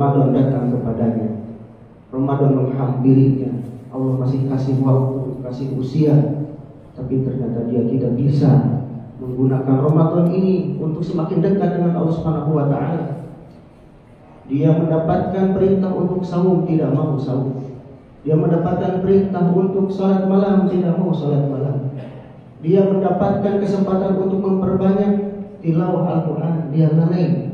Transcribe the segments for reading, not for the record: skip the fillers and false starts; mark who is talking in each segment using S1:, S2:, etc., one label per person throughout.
S1: Ramadan datang kepadanya, Ramadan menghampirinya, Allah masih kasih waktu, kasih usia, tapi ternyata dia tidak bisa menggunakan Ramadan ini untuk semakin dekat dengan Allah Subhanahu wa taala. Dia mendapatkan perintah untuk saum, tidak mau saum. Dia mendapatkan perintah untuk salat malam, tidak mau salat malam. Dia mendapatkan kesempatan untuk memperbanyak tilawah Al-Quran, dia lalai.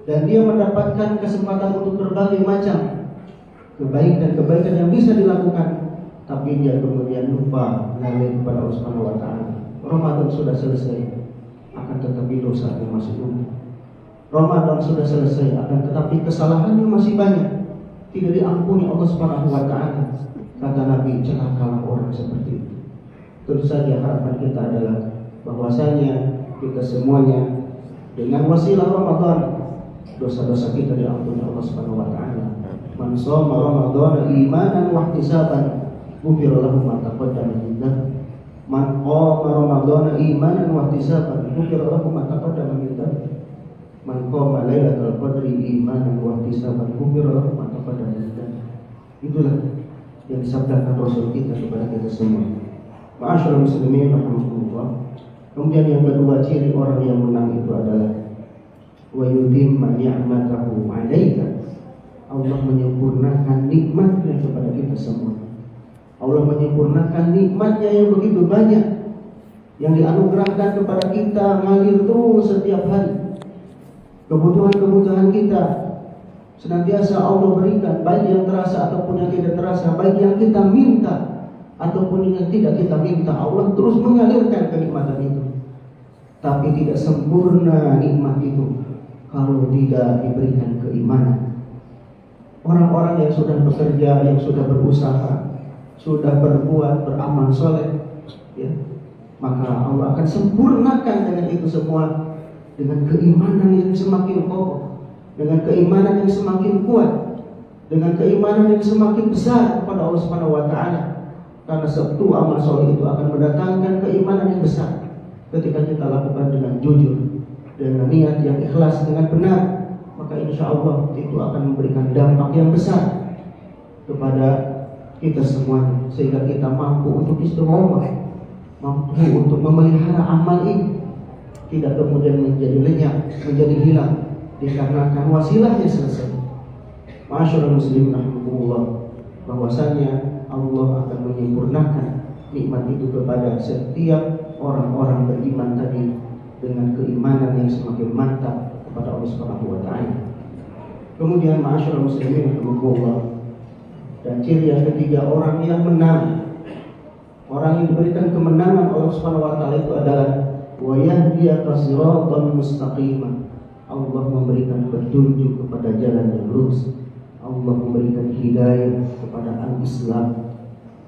S1: Dan dia mendapatkan kesempatan untuk berbagai macam kebaikan yang bisa dilakukan, tapi dia kemudian lupa, lalai kepada Allah Subhanahu wa taala. Ramadan sudah selesai, akan tetapi dosanya masih banyak. Ramadan sudah selesai, akan tetapi kesalahannya masih banyak, tidak diampuni Allah Subhanahu wa taala. Kata Nabi, celakalah orang seperti itu. Tentu saja harapan kita adalah bahwasanya kita semuanya dengan wasilah Ramadan, dosa-dosa kita diampuni Allah Subhanahu wa taala. Man shoma Ramadan imanan wa ihtisaban ghufira lahu ma taqaddama min dhanbi. Man qama Ramadan imanan wa ihtisaban ghufira lahu ma taqaddama min dhanbi. Man qama lailatul qadri imanan wa ihtisaban ghufira lahu ma taqaddama min dhanbi. Itulah yang disabdakan Rasul kita kepada kita semua. Ma'asyiral muslimin rahimakumullah. Kemudian yang kedua, ciri orang yang menang itu adalah wa yutimma ni'matahu 'alaika. Allah menyempurnakan nikmatnya kepada kita semua. Allah menyempurnakan nikmatnya yang begitu banyak, yang dianugerahkan kepada kita ngalir terus setiap hari. Kebutuhan-kebutuhan kita senantiasa Allah berikan, baik yang terasa ataupun yang tidak terasa, baik yang kita minta ataupun yang tidak kita minta. Allah terus mengalirkan kenikmatan itu. Tapi tidak sempurna nikmat itu kalau tidak diberikan keimanan. Orang-orang yang sudah bekerja, yang sudah berusaha, sudah berbuat, beramal soleh, ya, maka Allah akan sempurnakan dengan itu semua, dengan keimanan yang semakin kokoh, dengan keimanan yang semakin kuat, dengan keimanan yang semakin besar kepada Allah Subhanahu wa taala. Karena satu amal soleh itu akan mendatangkan keimanan yang besar ketika kita lakukan dengan jujur, dengan niat yang ikhlas, dengan benar, maka insya Allah itu akan memberikan dampak yang besar kepada kita semuanya, sehingga kita mampu untuk istiqomah, mampu untuk memelihara amal ini, tidak kemudian menjadi lenyap, menjadi hilang dikarenakan wasilahnya selesai. Ma'asyiral muslimin rahimakumullah, bahwasanya Allah akan menyempurnakan nikmat itu kepada setiap orang-orang beriman tadi dengan keimanan yang semakin mantap kepada Allah Subhanahu wa taala. Kemudian ma'asyiral muslimin rahimakumullah, dan ciri yang ketiga orang yang menang, orang yang diberikan kemenangan Allah Subhanahu wa taala itu adalah wa yahdiyaka siratan mustaqimah. Allah memberikan petunjuk kepada jalan yang lurus. Allah memberikan hidayah kepada al-Islam.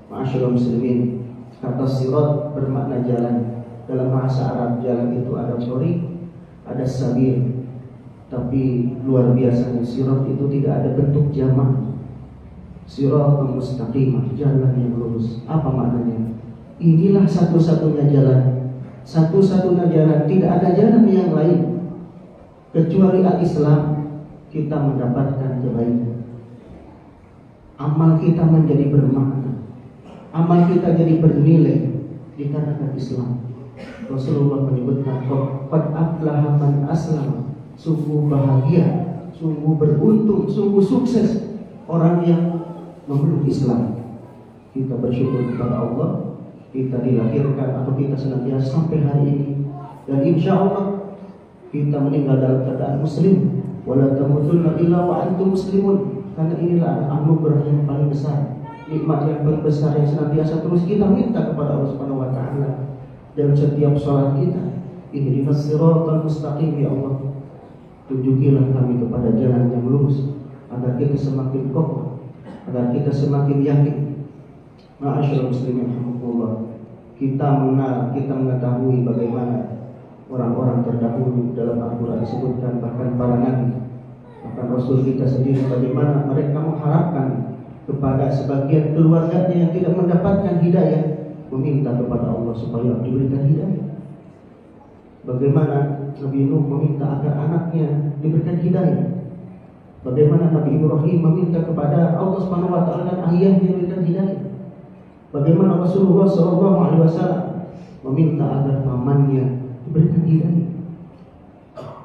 S1: Ma'asyiral muslimin, kata sirat bermakna jalan. Dalam bahasa Arab jalan itu ada thoriq, ada sabil. Tapi luar biasanya sirat itu tidak ada bentuk jamak. Siratal mustaqimah, jalan yang lurus. Apa maknanya? Inilah satu-satunya jalan. Satu-satunya jalan, tidak ada jalan yang lain kecuali al-Islam. Kita mendapatkan kebaikan. Amal kita menjadi bermakna. Amal kita jadi bernilai dikarenakan Islam. Rasulullah menyebutkan qad aflaha man aslama. Sungguh bahagia, sungguh beruntung, sungguh sukses orang yang memeluk Islam. Kita bersyukur kepada Allah, kita dilahirkan atau kita senantiasa sampai hari ini, dan insya Allah kita meninggal dalam keadaan muslim. Wala tamutunna illa wa antum muslimun. Karena inilah anugerah yang paling besar, nikmat yang paling besar yang senantiasa terus kita minta kepada Allah Subhanahu wa taala dalam setiap salat kita. Ihdinas siratal mustaqim, ya Allah, tunjukilah kami kepada jalan yang lurus agar kita semakin kokoh, agar kita semakin yakin. Ma'asyiral muslimin rahimakumullah, kita mengenal, kita mengetahui bagaimana orang-orang terdahulu dalam Al-Quran disebutkan, bahkan para nabi, bahkan Rasul kita sendiri, bagaimana mereka mengharapkan kepada sebagian keluarganya yang tidak mendapatkan hidayah, meminta kepada Allah supaya diberikan hidayah. Bagaimana Nabi Nuh meminta agar anaknya diberikan hidayah. Bagaimana Nabi Ibrahim meminta kepada Allah Subhanahu wa taala dan ayahnya diberikan hidayah. Bagaimana Rasulullah SAW meminta agar pamannya diberikan hidayah.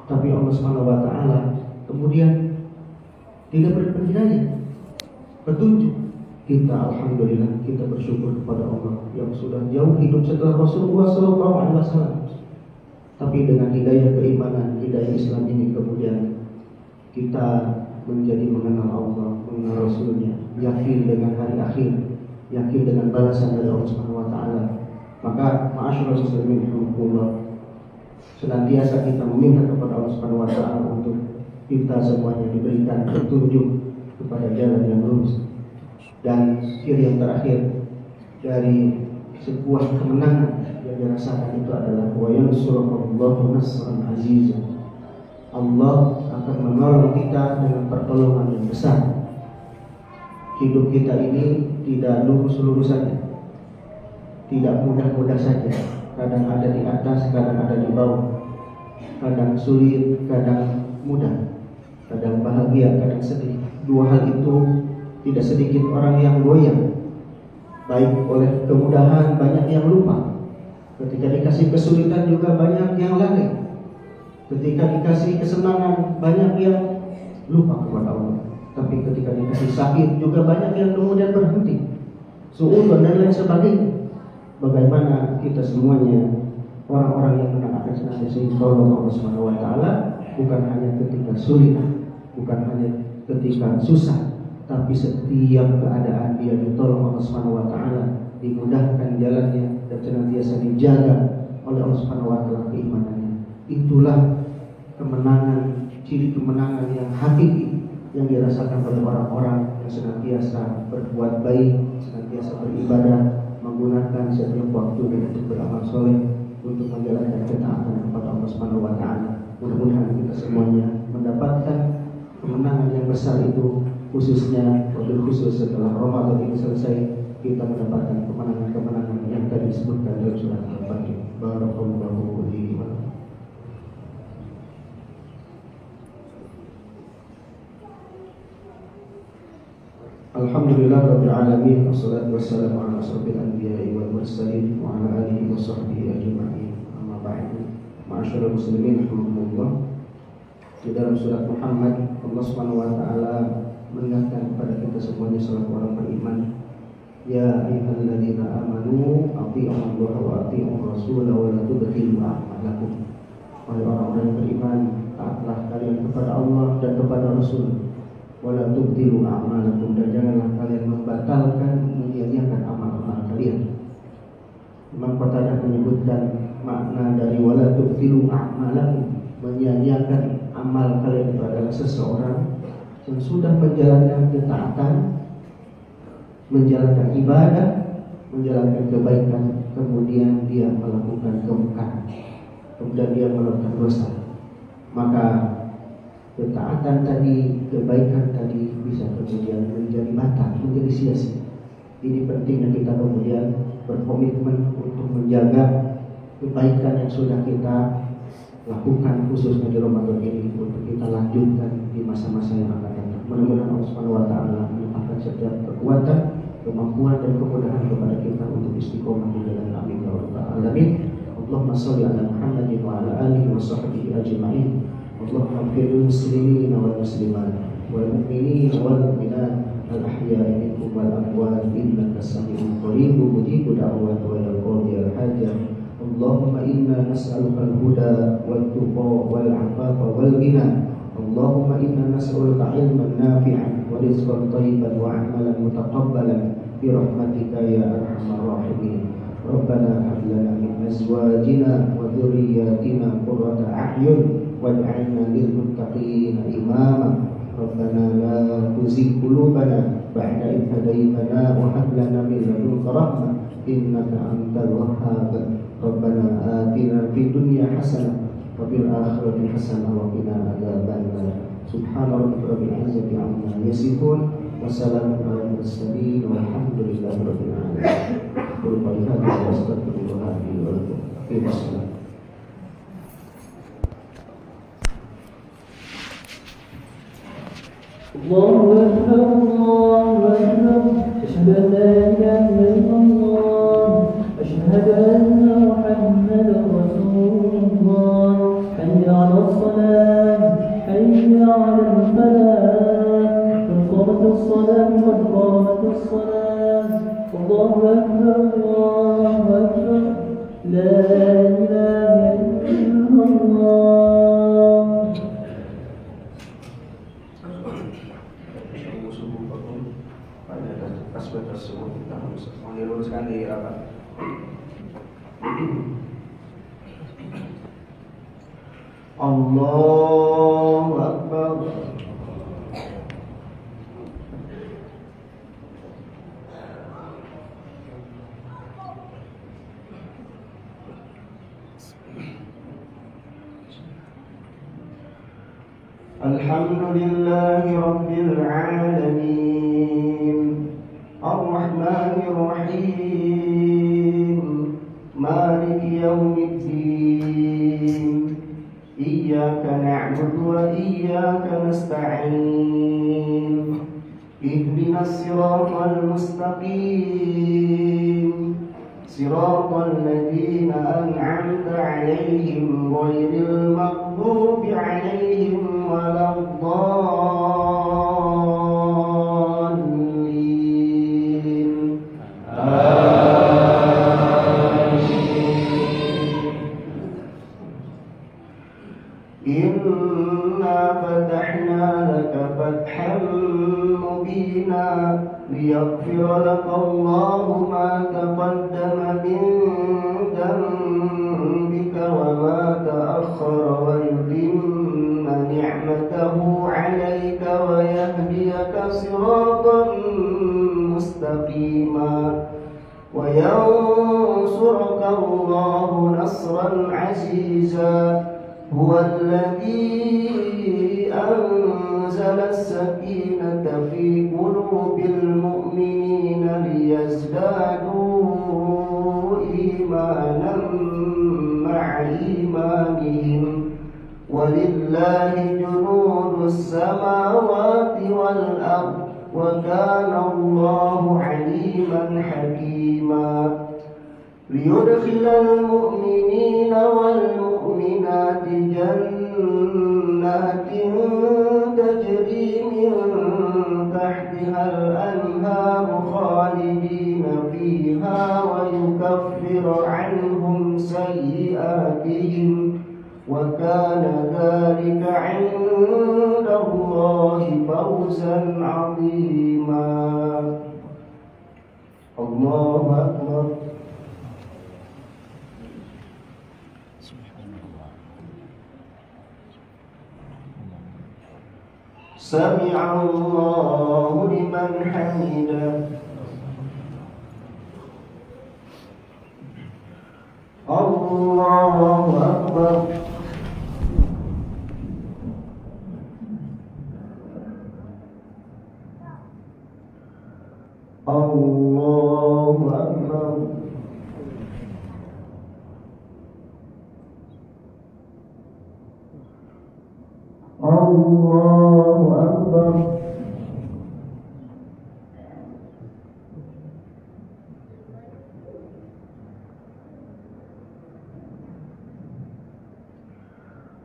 S1: Tapi Allah Subhanahu wa taala kemudian tidak berikan hidayah, petunjuk. Kita alhamdulillah, kita bersyukur kepada Allah yang sudah jauh hidup setelah Rasulullah SAW. Tapi dengan hidayah keimanan, hidayah Islam ini kemudian kita menjadi mengenal Allah, mengenal Rasulnya, yakin dengan hari akhir, yakin dengan balasan dari Allah Subhanahu wa taala. Maka ma'asyiral muslimin rahimakumullah, senantiasa kita meminta kepada Allah Subhanahu wa taala untuk kita semuanya diberikan petunjuk kepada jalan yang lurus. Dan ciri yang terakhir dari sebuah kemenangan yang dirasakan itu adalah wa yansurullahu nasran azizan. Allah akan menolong kita dengan pertolongan yang besar. Hidup kita ini tidak lurus-lurus saja, tidak mudah-mudah saja. Kadang ada di atas, kadang ada di bawah, kadang sulit, kadang mudah, kadang bahagia, kadang sedih. Dua hal itu tidak sedikit orang yang goyang. Baik oleh kemudahan, banyak yang lupa. Ketika dikasih kesulitan juga banyak yang lalai. Ketika dikasih kesenangan, banyak yang lupa kepada Allah. Tapi ketika dikasih sakit juga banyak yang kemudian berhenti, suudzon dan lain sebagainya. Bagaimana kita semuanya orang-orang yang menang akan senantiasa ditolong Allah Subhanahu wa taala, bukan hanya ketika sulit, bukan hanya ketika susah, tapi setiap keadaan dia ditolong Allah Subhanahu wa taala, dimudahkan jalannya dan senantiasa dijaga oleh Allah Subhanahu wa taala keimanannya. Itulah kemenangan, ciri kemenangan yang hakiki yang dirasakan oleh orang-orang yang senantiasa berbuat baik, senantiasa beribadah, menggunakan setiap waktu untuk beramal soleh, untuk menjalankan ketaatan kepada Allah Subhanahu wa taala. Mudah-mudahan kita semuanya mendapatkan kemenangan yang besar itu, khususnya wabil khusus setelah Ramadan ini selesai, kita mendapatkan kemenangan-kemenangan yang tadi disebutkan dalam surat Al-Fatih. Barakallahu fiikum. Alhamdulillah rabbil alamin, wassalatu wassalamu ala asrofil anbiya'i wal mursalin wa ala alihi wa sahbihi ajma'in. Amma ba'du. Ma'asyiral muslimin rahimakumullah. Di dalam surat Muhammad, Allah Subhanahu wa taala mengingatkan kepada kita semuanya selaku orang beriman, ya ayyuhalladzina amanu athi'ullaha wa athi'ur rasul wa la tubtilu a'malakum. Wahai orang-orang yang beriman, taatlah kalian kepada Allah dan kepada Rasul. Wala tubtilu a'malakum, dan janganlah kalian membatalkan, menyia-nyiakan amal-amal kalian. Imam Qatadah menyebutkan makna dari wala tubtilu a'malakum, menyia-nyiakan amal kalian itu adalah seseorang yang sudah menjalankan ketaatan, menjalankan ibadah, menjalankan kebaikan, kemudian dia melakukan kemungkaran, kemudian dia melakukan dosa, maka ketaatan tadi, kebaikan tadi bisa kemudian menjadi batal, menjadi sia-sia. Ini pentingnya kita kemudian berkomitmen untuk menjaga kebaikan yang sudah kita lakukan, khususnya di Ramadan ini, untuk kita lanjutkan di masa-masa yang akan datang. Mudah-mudahan Allah Subhanahu wa taala melimpahkan setiap kekuatan, kemampuan dan kemudahan kepada kita untuk istiqomah di jalan Amin ya rabbal alamin. Allahumma shalli ala Muhammadin wa ala alihi wa sahbihi ajma'in. Allahumma ighfir lil muslimin wal muslimat wal mu'minin wal mu'minat al ahya'i minhum wal amwat innaka sami'un qarib mujibu da'wat wa la qadiyal hajat. Allahumma inna nas'aluka al-huda wal tuqa wal 'afafa wal ghina. Allahumma inna nas'aluka 'ilman nafi'an wa rizqan thayyiban wa 'amalan mutaqabbalan bi rahmatika ya arhamar rahimin. Rabbana hab lana min azwajina wa dhurriyyatina qurrata a'yun waj'alna lil muttaqina imama. Rabbana la tuzigh qulubana ba'da idh hadaytana wa hab lana min ladunka rahmah innaka antal wahhab. Rabbana atina fid dunya hasanah wa fil akhirati hasanah wa qina adzabannar. Subhana rabbika rabbil izzati amma yasifun wa salamun alal mursalin walhamdulillahi rabbil alamin. Qul qawlan wa astaghfirullah li wa lakum.
S2: الله أكبر الله أكبر أشهد أن لا إله إلا الله أشهد أن محمدا رسول الله حي على الصلاة حي على الفلاح قد قامت الصلاة قد قامت الصلاة الله أكبر الله أكبر لا إله إلا الله.
S1: Tasbih tersebut kita harus meluruskan diri apa? Allahu Akbar. Alhamdulillahi Rabbil Alamin Ar-Rahmanir Rahim Maliki Yawmiddin Iyyaka na'budu wa iyyaka nasta'in Ihdinas siratal mustaqim Siratal ladzina an'amta 'alaihim ghairil maghdubi 'alaihim waladdallin. Inna fatahna laka fathan mubina liyaghfira laka Allahu ma taqaddama min dhanbika wa ma ta'akhkhara wa yutimma ni'matahu 'alayka wa yahdiyaka siratan mustaqima wa yansuraka Allahu nasran 'aziza. هو الذي أنزل السكينة في قلوب المؤمنين ليزدادوا إيمانا مع إيمانهم ولله جنود السماوات والأرض وكان الله عليما حكيما ليدخل المؤمنين والمؤمنات جنات تجري من تحتها الأنهار خالدين فيها ويكفر عنهم سيئاتهم وكان ذلك عند الله فوزا عظيما. الله أكبر. سمع الله لمن حمده. الله أكبر. الله أكبر. الله أكبر.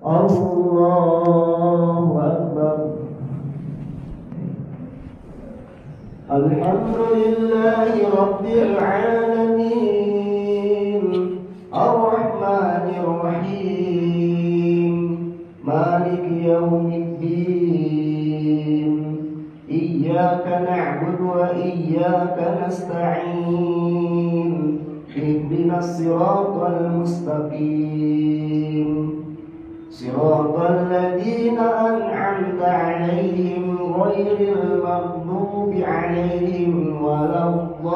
S1: الله أكبر. الحمد لله رب العالمين الرحمن الرحيم مالك يوم الدين إياك نعبد وإياك نستعين اهدنا الصراط المستقيم صراط الذين أنعمت عليهم غير المغضوب عليهم ولا الضالين.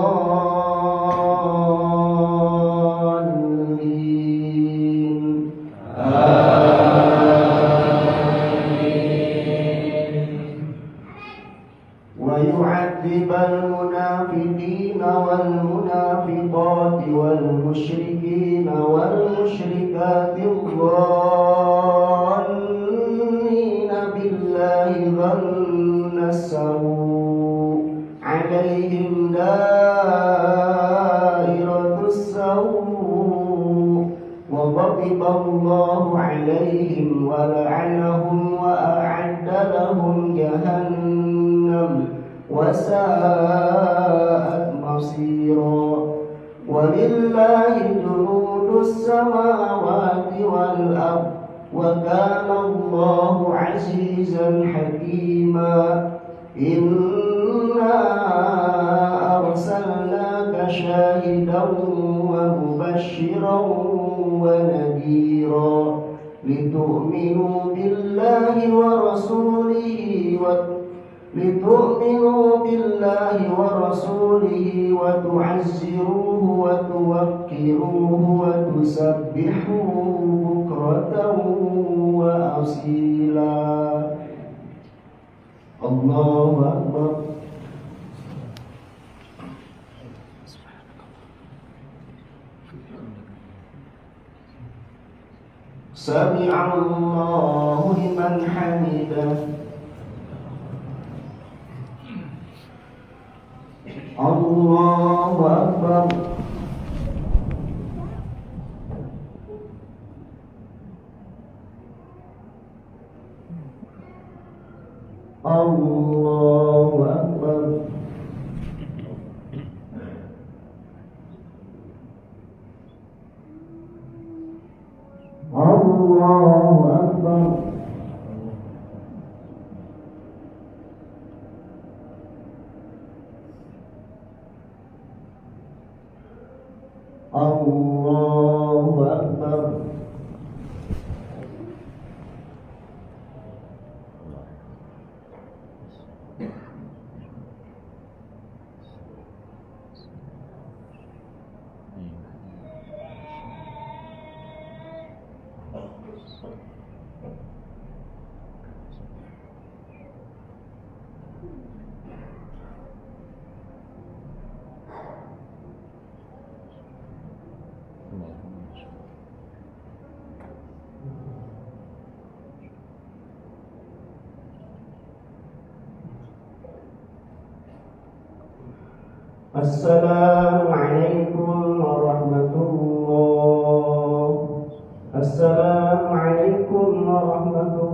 S1: ويعذب المنافقين والمنافقات والمشركين والمشركات الظانين بالله ظن جهنم وساءت مصيرا ولله جنود السماوات والأرض وكان الله عزيزا حكيما إنا أرسلناك شاهدا ومبشرا ونذيرا لتؤمنوا بالله ورسوله وتعزروه وتوقروه وتسبحوه بكرة وأصيلا. الله أكبر. سمع الله لمن حمده. الله أكبر. الله أكبر. الله أكبر. الله أكبر. Assalamualaikum warahmatullahi wabarakatuh. Assalamualaikum warahmatullahi